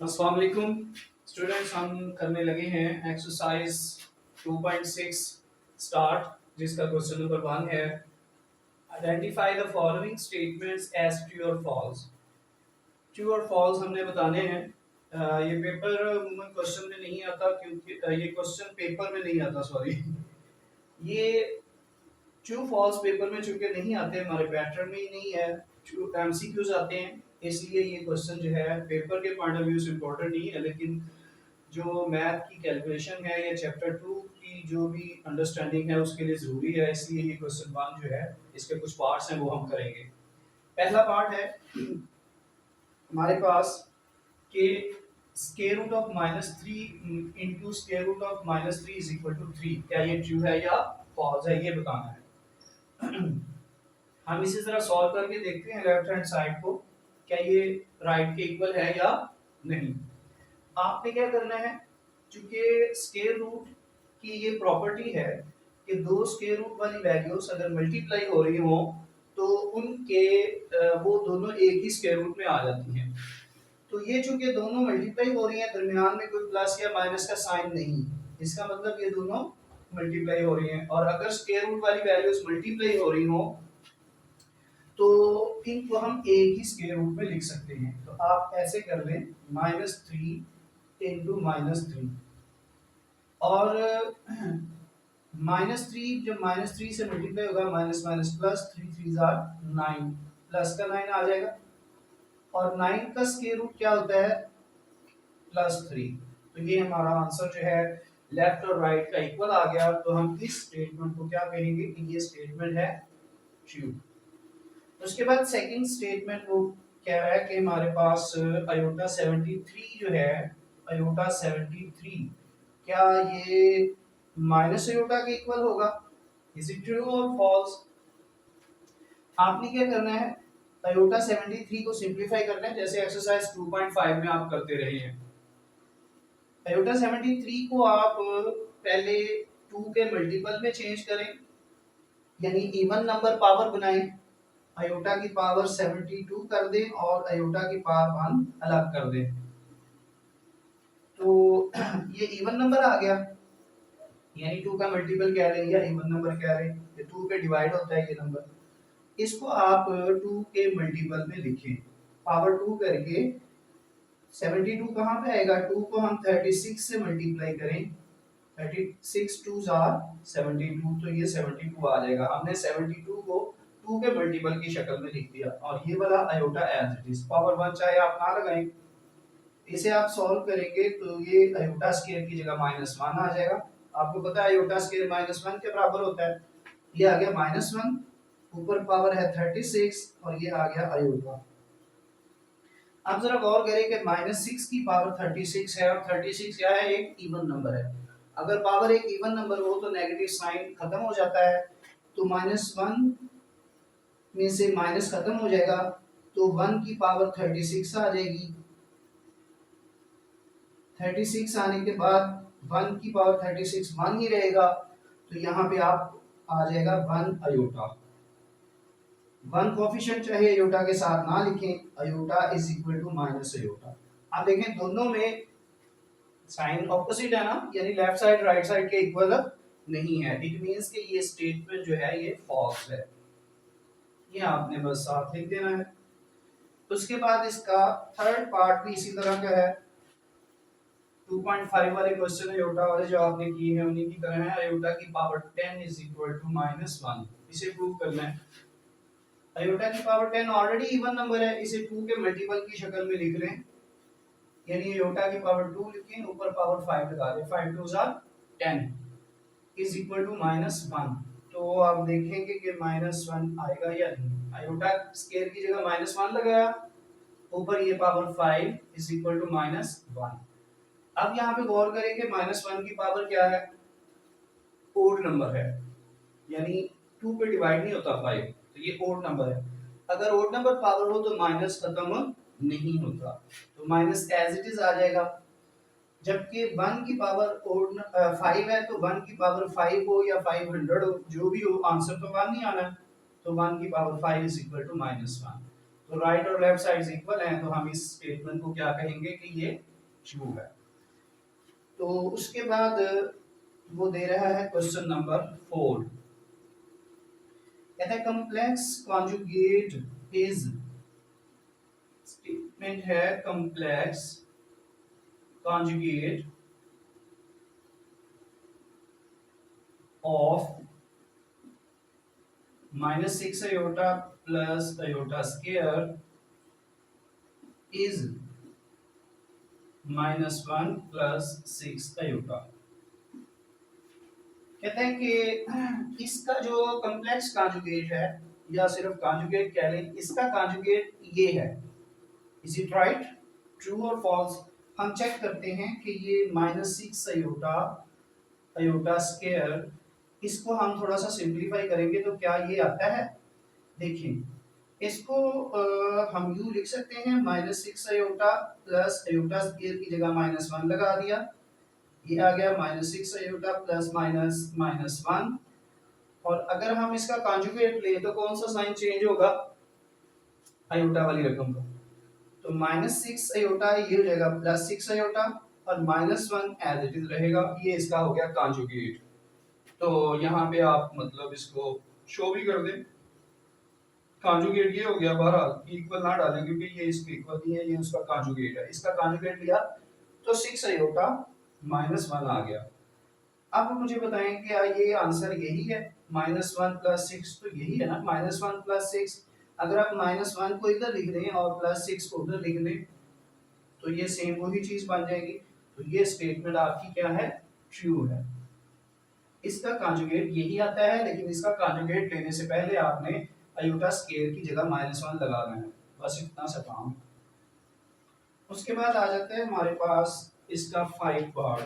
अस्सलाम वालेकुम स्टूडेंट्स, हम करने लगे हैं एक्सरसाइज 2.6 स्टार्ट, जिसका क्वेश्चन नंबर 1 है identify the following statements as true और फॉल्स। ट्रू और फॉल्स हमने बताने हैं। ये पेपर क्वेश्चन में नहीं आता क्योंकि ये क्वेश्चन पेपर में नहीं आता, सॉरी। ये ट्रू फॉल्स पेपर में चूंकि नहीं आते, हमारे पैटर्न में ही नहीं है, एमसीक्यूज आते हैं, इसलिए ये क्वेश्चन जो है पेपर के पॉइंट ऑफ व्यू से इम्पोर्टेंट नहीं है। लेकिन जो मैथ की कैलकुलेशन है या चैप्टर 2 की जो भी अंडरस्टैंडिंग है उसके लिए ज़रूरी है, इसलिए ये क्वेश्चन 1 जो है इसके कुछ पार्ट्स हैं वो हम करेंगे। पहला पार्ट है हमारे पास कि square root of -3 into square root of -3 is equal to 3, क्या ये ट्रू है या फॉल्स है, ये बताना है। हम इसी तरह सॉल्व करके देखते हैं लेफ्ट हैंड साइड को, क्या ये राइट के इक्वल है या नहीं। आपने क्या करना है, चूंकि स्क्वायर रूट की ये प्रॉपर्टी है कि दो स्क्वायर रूट वाली वैल्यूज अगर मल्टीप्लाई हो रही हो तो उनके वो दोनों एक ही स्क्वायर रूट में आ जाती हैं। तो ये चूंकि दोनों मल्टीप्लाई हो रही हैं, दरमियान में कोई प्लस या माइनस का साइन नहीं, इसका मतलब ये दोनों मल्टीप्लाई हो रही हैं। और अगर स्क्वायर रूट वाली वैल्यूज मल्टीप्लाई हो रही हो तो इनको हम एक ही स्क्वायर रूट में लिख सकते हैं। तो आप ऐसे कर लें -3 इंटू -3, और -3 जब -3 से मल्टीप्लाई होगा minus minus plus, 3 3 jar 9, plus का 9 आ जाएगा। और 9 का स्क्वायर रूट क्या होता है, +3। तो ये हमारा आंसर जो है लेफ्ट और राइट का इक्वल आ गया। तो हम इस स्टेटमेंट को क्या कहेंगे कि ये स्टेटमेंट है ट्रू। उसके बाद सेकंड स्टेटमेंट वो कह रहा है कि हमारे पास आयोटा 73 जो है, आयोटा 73 क्या ये माइनस आयोटा के इक्वल होगा, इज इट ट्रू और फॉल्स। आपने क्या करना है, आयोटा 73 को सिंपलीफाई करना है, जैसे एक्सरसाइज 2.5 में आप करते रहे हैं। आयोटा 73 को आप पहले 2 के मल्टीपल में चेंज करें, यानी इवन नंबर पावर बनाएं, आयोटा की पावर 72 कर दें और आयोटा की पावर 1 अलग कर दें। तो ये इवन नंबर आ गया, यानी 2 का मल्टीपल कह रहे हैं या इवन नंबर कह रहे हैं, ये 2 पे डिवाइड होता है ये नंबर। इसको आप 2 के मल्टीपल में लिखें, पावर 2 करके 72 कहाँ पे आएगा, 2 को हम 36 से मल्टीप्लाई करें, 36 2 जार 72, तो ये 72 आ जाएगा। हमने 72 को 2 के मल्टीपल की शक्ल में लिख दिया, और ये वाला iota as it is, power 1 चाहे आप ना लगाएं। इसे आप सॉल्व करेंगे तो ये आयोटा स्क्वायर की जगह -1 आ जाएगा। आपको पता है आयोटा स्क्वायर -1 के बराबर होता है, ये आ गया -1, ऊपर पावर है 36 और ये आ गया आयोटा। अब जरा गौर करें कि -6 की पावर 36 है, और 36 क्या है, एक इवन नंबर है। अगर पावर एक इवन नंबर हो तो नेगेटिव साइन खत्म हो जाता है, तो -1 में से माइनस खत्म हो जाएगा, तो 1 की पावर 36 आ जाएगी। 36 आने के बाद 1 की पावर 36 1 ही रहेगा, तो यहाँ पे आप आ जाएगा 1 अयोटा। 1 कोफिशिएंट चाहे अयोटा के साथ ना लिखें, iota is equal to minus iota. आप देखें दोनों में साइन ऑपोजिट है ना, यानी लेफ्ट साइड राइट साइड के इक्वल नहीं है। इट मींस कि ये स्टेटमेंट जो है ये फॉल्स है, ये आपने बस साथ लिख देना है। उसके बाद इसका थर्ड पार्ट भी इसी तरह का है, 2.5 वाले क्वेश्चन अयोटा वाले जो आपने किए हैं उन्हीं की तरह है। अयोटा की पावर 10 इज इक्वल टू -1, इसे प्रूव करना है। अयोटा की पावर 10 ऑलरेडी इवन नंबर है, इसे 2 के मल्टीपल की शक्ल में लिख लें, यानी अयोटा की पावर 2 लिखें, ऊपर पावर 5 लगा दें, 5 2 जार 10 इज इक्वल टू -1। तो आप देखेंगे कि -1 आएगा या नहीं। अयोटा स्क्वायर की जगह -1 लगाया, ऊपर ये पावर 5 इज इक्वल टू -1। अब यहाँ पे गौर करें कि -1 की पावर क्या है, ओड नंबर है, यानी 2 पे डिवाइड नहीं होता 5, तो ये ओड नंबर है। अगर ओड नंबर पावर हो तो माइनस खत्म नहीं होता, तो माइनस एज इट इज आ जाएगा। जबकि 1 की पावर ओड 5 है, तो 1 की पावर 5 हो या 500 हो, जो भी हो, आंसर तो 1 नहीं आना। तो 1 की पावर 5 इज इक्वल टू -1। तो राइट और लेफ्ट साइड्स इक्वल हैं, तो हम इस स्टेटमेंट को क्या कहेंगे कि ये ट्रू है। तो उसके बाद वो दे रहा है क्वेश्चन नंबर 4, कहता है कॉम्प्लेक्स कॉन्जुगेट इज, स्टेटमेंट है complex conjugate of -6 iota plus iota square is -1 plus 6 iota. कहते हैं कि इसका जो कॉम्प्लेक्स कॉन्जुगेट है, या सिर्फ कॉन्जुगेट कह लें, इसका कॉन्जुगेट ये है। इज इट राइट, ट्रू और फॉल्स? हम चेक करते हैं कि ये -6 आयोटा आयोटा स्क्वायर, इसको हम थोड़ा सा सिंप्लीफाई करेंगे तो क्या ये आता है? देखिए इसको हम यूं लिख सकते हैं, -6 आयोटा प्लस आयोटा स्क्वायर की जगह -1 लगा दिया, ये आ गया -6 आयोटा प्लस -1। और अगर हम इसका कॉन्जुगेट लें तो कौन सा साइन चेंज होगा? आयोटा वाली रकम का। तो -6 आयोटा ये हो जाएगा +6 आयोटा, और -1 एज इट इज रहेगा। ये इसका हो गया कॉन्जुगेट। तो यहाँ पे आप मतलब इसको शो भी कर दें, कॉन्जुगेट ये हो गया। बहरहाल इक्वल ना डालें क्योंकि ये इसके इक्वल नहीं है, ये उसका कॉन्जुगेट है। इसका कॉन्जुगेट लिया तो 6 आयोटा -1 आ गया। अब मुझे बताएं क्या ये आंसर यही है? -1 प्लस 6 तो यही है ना, -1 प्लस 6। अगर आप -1 को इधर लिख दें और +6 को उधर लिख दें तो ये सेम वही चीज बन जाएगी। तो ये स्टेटमेंट आपकी क्या है? ट्रू है। इसका कॉन्जुगेट यही आता है, लेकिन इसका कॉन्जुगेट लेने से पहले आपने आयोटा स्क्वायर की जगह -1 लगाना है। बस इतना सा काम। उसके बाद आ जाते हैं हमारे पास इसका 5 पार्ट।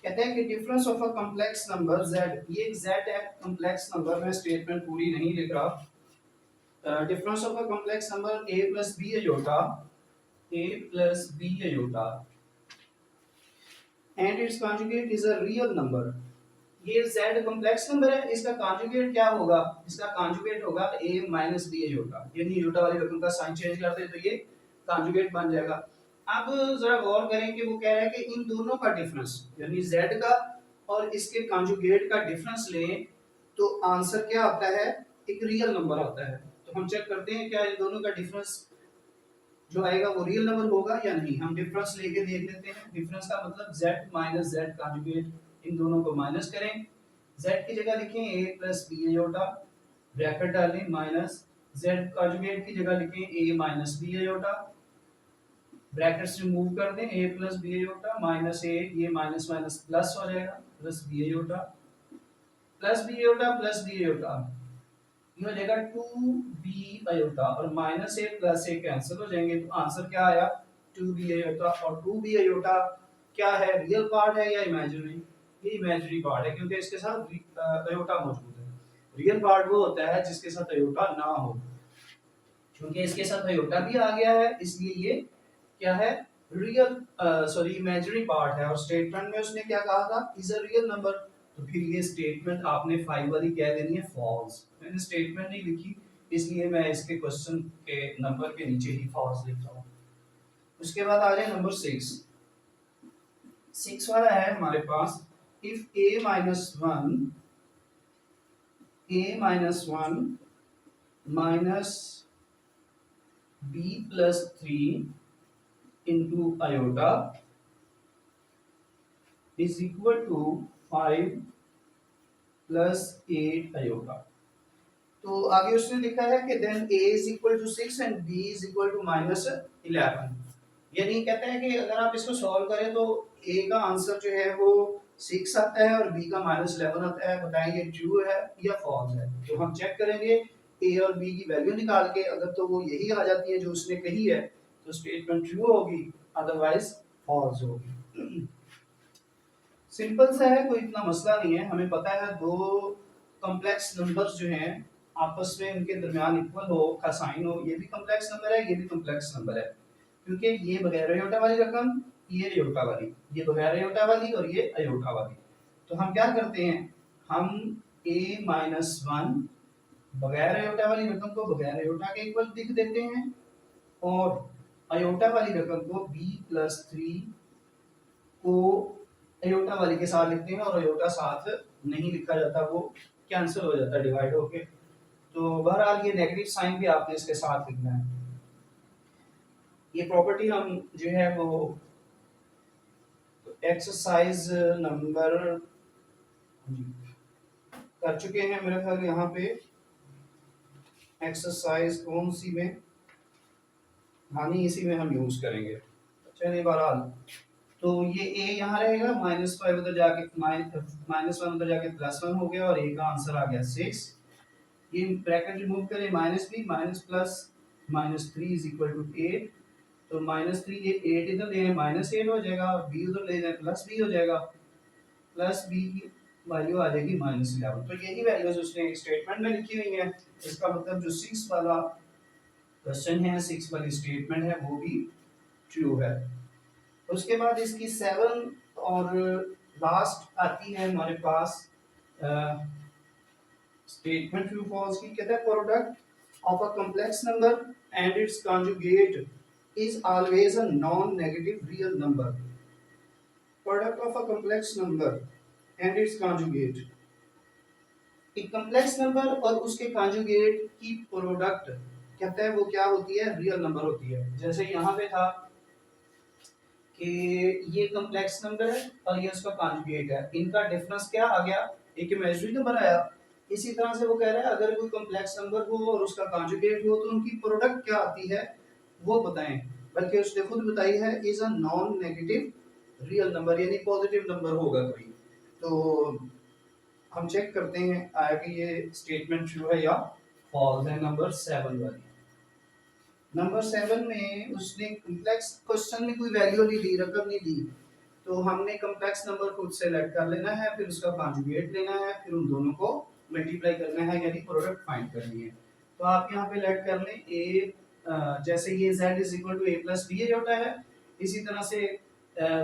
कहते हैं कि difference of a complex number z, ये z है कॉम्प्लेक्स नंबर, में स्टेटमेंट पूरी नहीं लिख रहा। Difference of a complex number a plus b iota, a plus b iota and it's conjugate is a real number. ये z कॉम्प्लेक्स नंबर है, इसका कॉन्जुगेट क्या होगा? इसका कॉन्जुगेट होगा a माइनस b आयोटा, यानी आयोटा वाली रकम का साइन चेंज कर दे तो ये कॉन्जुगेट बन जाएगा। अब जरा गौर करें कि वो कह रहा है कि इन दोनों का डिफरेंस, यानी z का और इसके कॉन्जुगेट का डिफरेंस लें तो आंसर क्या आता है? एक रियल नंबर आता है। तो हम चेक करते हैं क्या इन दोनों का डिफरेंस जो आएगा वो रियल नंबर होगा या नहीं। हम डिफरेंस लेके देख लेते हैं। डिफरेंस का मतलब z माइनस z कॉन्जुगेट, इन दोनों को माइनस करें, z की जगह लिखें a plus b iota, bracket डालें, माइनस z कॉन्जुगेट की जगह लिखें a minus b iota, bracket से रिमूव कर दें, a plus b iota minus a, ये माइनस माइनस प्लस हो जाएगा, plus b iota plus b iota plus b iota, ये हो जाएगा 2b आयोटा, और minus a plus a cancel हो जाएंगे। तो आंसर क्या आया? 2b iota. और 2b आयोटा क्या है? रियल पार्ट है या इमेजिनरी? ये इमेजिनरी पार्ट है क्योंकि इसके साथ आयोटा मौजूद है। रियल पार्ट वो होता है जिसके साथ आयोटा ना हो। क्योंकि इसके साथ आयोटा भी आ गया है इसलिए ये क्या है? रियल सॉरी इमेजिनरी पार्ट है। और स्टेटमेंट में उसने क्या कहा था? Is a real number. तो फिर ये स्टेटमेंट आपने 5 वाली कह देनी है फॉल्स। मैंने स्टेटमेंट नहीं लिखी इसलिए मैं इसके क्वेश्चन के नंबर के नीचे ही फॉल्स लिखता हूँ। उसके बाद आ जाए नंबर 6। 6 वाला है हमारे पास, if a minus one minus b plus 3 into iota is equal to 5 plus 8 iota. तो आगे उसने लिखा है कि then a is equal to 6 and b is equal to -11। यानी कहते हैं कि अगर आप इसको सॉल्व करें तो a का आंसर जो है वो 6 आता है और b का -11 आता है। बताएं ये ट्रू है या फॉल्स है। तो हम चेक करेंगे a और b की वैल्यू निकाल के, अगर तो वो यही आ जाती है जो उसने कही है तो स्टेटमेंट ट्रू होगी, अदरवाइज फॉल्स होगी। सिंपल सा है, कोई इतना मसला नहीं है। हमें पता है दो कॉम्प्लेक्स नंबर्स जो हैं आपस में उनके दरमियान इक्वल हो का साइन हो, ये भी कॉम्प्लेक्स नंबर है, ये भी कॉम्प्लेक्स नंबर है। क्योंकि ये बगैर अयोटा वाली रकम, ये अयोटा वाली, ये बगैर अयोटा वाली और ये अयोटा वाली। तो हम क्या करते हैं? हम a-1 बगैर अयोटा वाली रकम को बगैर अयोटा के इक्वल लिख देते हैं, और अयोटा वाली रकम को b+3 को अयोटा वाली के साथ लिखते हैं और अयोटा साथ नहीं लिखा जाता, वो कैंसिल हो जाता है डिवाइड होके। तो बहरहाल ये नेगेटिव साइन भी आपने इसके साथ लिखना है। ये प्रॉपर्टी हम जो है वो एक्सरसाइज नंबर कर चुके हैं मेरे ख्याल यहाँ पे। एक्सरसाइज कौन सी में, हाँ नहीं इसी में हम यूज करेंगे। चलिए बहरहाल तो ये a यहाँ रहेगा, -5 उधर जाके -1 उधर जाके +1 हो गया और a का आंसर आ गया 6। ये ब्रैकेट रिमूव करें, -b minus plus -3 is equal to 8। तो -3 ये 8 इधर ले आए -8 हो जाएगा, b उधर ले जाए +b हो जाएगा, +b की वैल्यू आ जाएगी -11। तो यही वैल्यूज उसने स्टेटमेंट में लिखी हुई है। इसका मतलब जो 6 वाला क्वेश्चन है, 6 वाली स्टेटमेंट है, वो भी ट्रू है। उसके बाद इसकी 7 और लास्ट आती है हमारे पास स्टेटमेंट ट्रू फॉल्स की। कहता है product of a complex number and it's conjugate is always a non negative real number. Product of a complex number and it's conjugate, एक कॉम्प्लेक्स नंबर और उसके कॉन्जुगेट की प्रोडक्ट कहता है वो क्या होती है, रियल नंबर होती है। जैसे यहाँ पे था कि ये कॉम्प्लेक्स नंबर है और ये उसका कॉन्जुगेट है, इनका डिफरेंस क्या आ गया, एक इमेजिनरी नंबर आया। इसी तरह से वो कह रहा है अगर कोई कॉम्प्लेक्स नंबर हो और उसका कॉन्जुगेट हो तो उनकी प्रोडक्ट क्या आती है वो बताएं। बल्कि उसने खुद बताई है is a non negative real number, यानी पॉजिटिव नंबर होगा कोई। तो हम चेक करते हैं आया कि ये स्टेटमेंट ट्रू है या फॉल्स है। नंबर 7 वाली, नंबर 7 में उसने कॉम्प्लेक्स क्वेश्चन में कोई वैल्यू नहीं दी, रकम नहीं दी, तो हमने कॉम्प्लेक्स नंबर खुद से लेट कर लेना है, फिर उसका कॉन्जुगेट लेना है, फिर उन दोनों को मल्टीप्लाई करना है, यानी प्रोडक्ट फाइंड करनी है। तो आप यहाँ पे लेट कर लें a, जैसे ये z is equal to a plus b होता है, इसी तरह से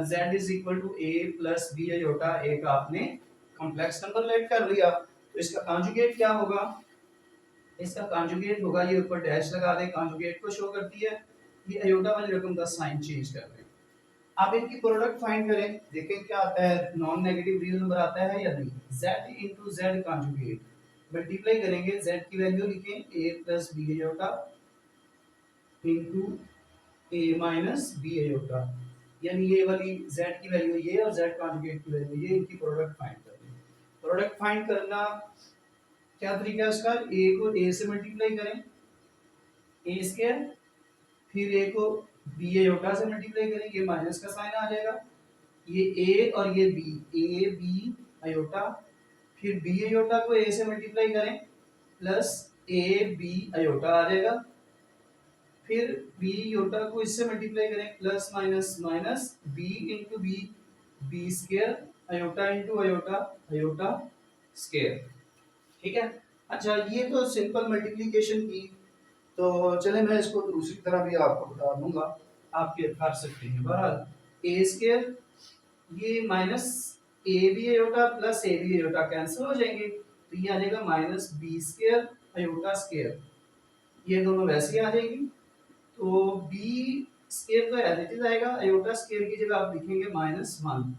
z is equal to a plus b होता है। एक आपने कॉम्प्लेक्स नंबर लेट कर लिया, तो इसका कॉन्जुगेट क्या होगा, इसका कॉन्जुगेट होगा, ये ऊपर डैश लगा दें, कॉन्जुगेट को शो करती है। ये अयोटा वाली रकम का साइन चेंज कर दें। अब इनकी प्रोडक्ट फाइंड करें, देखें क्या आता है, नॉन नेगेटिव रियल नंबर आता है या नहीं। z into z conjugate multiply करेंगे, z की वैल्यू लिखें a plus b iota into a minus b iota, यानी ये वाली z की वैल्यू ये और z कॉन्जुगेट की वैल्यू ये, इनकी प्रोडक्ट फाइंड करनी। प्रोडक्ट फाइंड करना क्या तरीका है उसका, a को a से मल्टीप्लाई करें a स्क्वायर, फिर a को b अयोटा से मल्टीप्लाई करें, ये माइनस का साइन आ जाएगा, ये a और ये b, a b अयोटा, फिर b अयोटा को a से मल्टीप्लाई करें प्लस a b अयोटा आ जाएगा, फिर b अयोटा को इससे मल्टीप्लाई करें plus minus minus b into b, b square iota into iota, iota square. ठीक है। अच्छा ये तो सिंपल मल्टीप्लिकेशन की, तो चले मैं इसको दूसरी तरह भी आपको बता दूंगा, आप ये कर सकते हैं। बहरहाल ए स्क्वायर, ये minus a b iota plus a b iota cancel हो जाएंगे, तो ये आ जाएगा minus b square iota square, ये दोनों वैसे ही आ जाएंगी। तो बी स्क्वायर तो एज इट इज आएगा, अयोटा स्क्वायर की जगह आप लिखेंगे -1,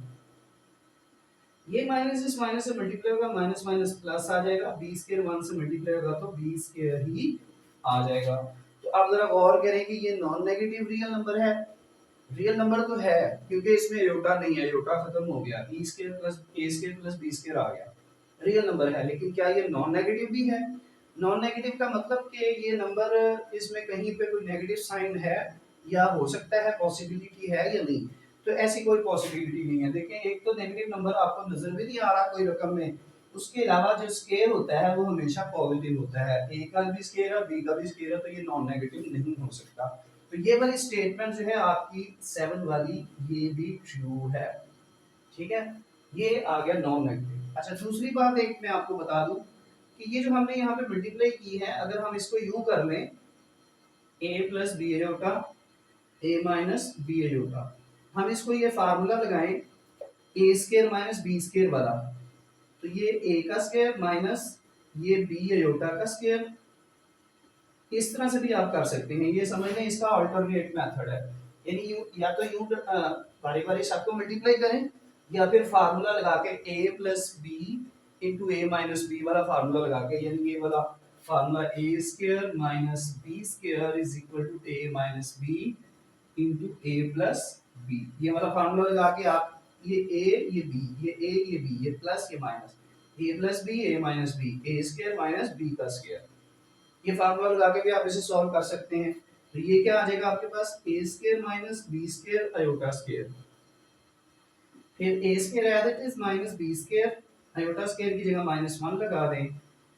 ये माइनस इस माइनस से मल्टीप्लाई होगा, माइनस माइनस प्लस आ जाएगा, बी स्क्वायर 1 से मल्टीप्लाई होगा तो बी स्क्वायर ही आ जाएगा। तो आप जरा गौर करें कि ये नॉन नेगेटिव रियल नंबर है, रियल नंबर तो है क्योंकि इसमें अयोटा नहीं है, अयोटा खत्म हो गया, e square plus a square plus b square आ गया, रियल नंबर है। लेकिन क्या ये नॉन नेगेटिव भी है, नॉन नेगेटिव का मतलब कि ये नंबर इसमें कहीं पे कोई नेगेटिव साइन है या हो सकता है, पॉसिबिलिटी है या नहीं। तो ऐसी कोई पॉसिबिलिटी नहीं है। देखें एक तो नेगेटिव नंबर आपको नजर भी नहीं आ रहा कोई रकम में, उसके अलावा जो स्केयर होता है वो हमेशा पॉजिटिव होता है, a का भी स्केयर है b का भी स्केयर है, तो ये नॉन नेगेटिव नहीं हो सकता। तो ये वाली स्टेटमेंट जो है आपकी 7 वाली, ये भी ट्रू है। ठीक है, ये आ गया नॉन नेगेटिव। अच्छा दूसरी बात एक मैं आपको बता दूं कि ये जो हमने यहाँ पे मल्टीप्लाई की है, अगर हम इसको यूं कर लें a plus b iota a minus b iota, हम इसको ये फार्मूला लगाएं a square minus b square वाला, तो ये a का स्क्वायर माइनस ये b अयोटा का स्क्वायर इस तरह से भी आप कर सकते हैं, ये समझ लें इसका अल्टरनेट मेथड है। यानी या तो यूं बारी बारी सबको मल्टीप्लाई करें, या फिर फार्मूला लगा के a plus b into a minus b वाला फार्मूला लगा के, यानी ये वाला formula a square minus b square is equal to a minus b into a plus b, ये वाला फार्मूला लगा के आप ये a ये b ये b ये प्लस ये minus, a plus b a minus b a square minus b का स्क्वायर, ये फार्मूला लगा के भी आप इसे सॉल्व कर सकते हैं। तो ये क्या आ जाएगा आपके पास a square minus b square iota square, फिर a square as it is minus b square, iota square की जगह -1 लगा दें,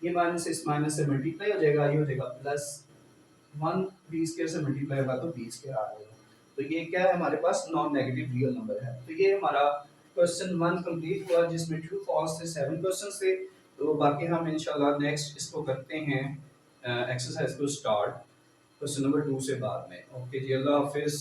ये माइनस इस माइनस से मल्टीप्लाई हो जाएगा, ये हो जाएगा प्लस 1 b स्क्वायर से मल्टीप्लाई होगा तो b स्क्वायर आ जाएगा। तो ये क्या है हमारे पास नॉन नेगेटिव रियल नंबर है। तो ये हमारा क्वेश्चन 1 कंप्लीट हुआ जिसमें ट्रू फॉल्स से 7 क्वेश्चंस थे। तो बाकी हम इंशाल्लाह नेक्स्ट इसको करते हैं एक्सरसाइज को स्टार्ट क्वेश्चन नंबर 2 से बाद में। ओके जी, अल्लाह हाफिज़।